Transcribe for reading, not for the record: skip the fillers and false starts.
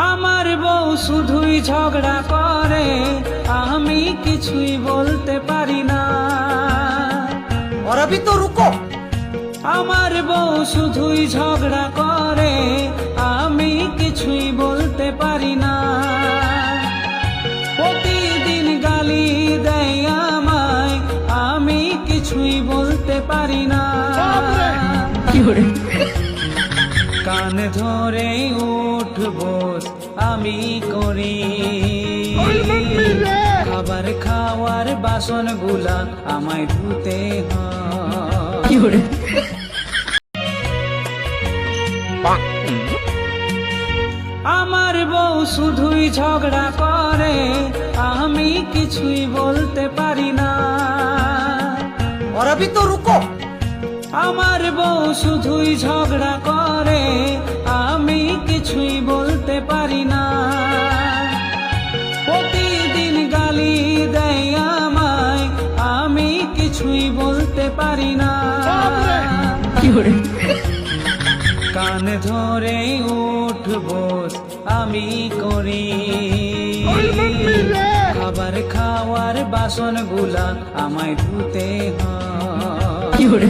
আমার বউ শুধুই ঝগড়া করে, আমি কিছুই বলতে পারি না। और अभी तो रुको। আমার বউ শুধুই ঝগড়া করে, আমি কিছুই বলতে পারি না। প্রতিদিন গালি দেয় আমায়, আমি কিছুই বলতে পারি না। কান ধরে উঠবো আমি করি, খাবার খাওয়ার বাসনগুলা আমায় ধুতে হয়। আমার বউ শুধুই ঝগড়া করে, আমি কিছুই বলতে পারি না। और अभी तो रुको। আমার বউ শুধুই ঝগড়া করে, আমি কিছুই বলতে পারি না। প্রতিদিন গালি দেয় আমায়, আমি কিছুই বলতে পারি না। কান ধরে উঠবো আমি করি, খাবার খাওয়ার বাসনগুলা আমায় ধুতে হয়।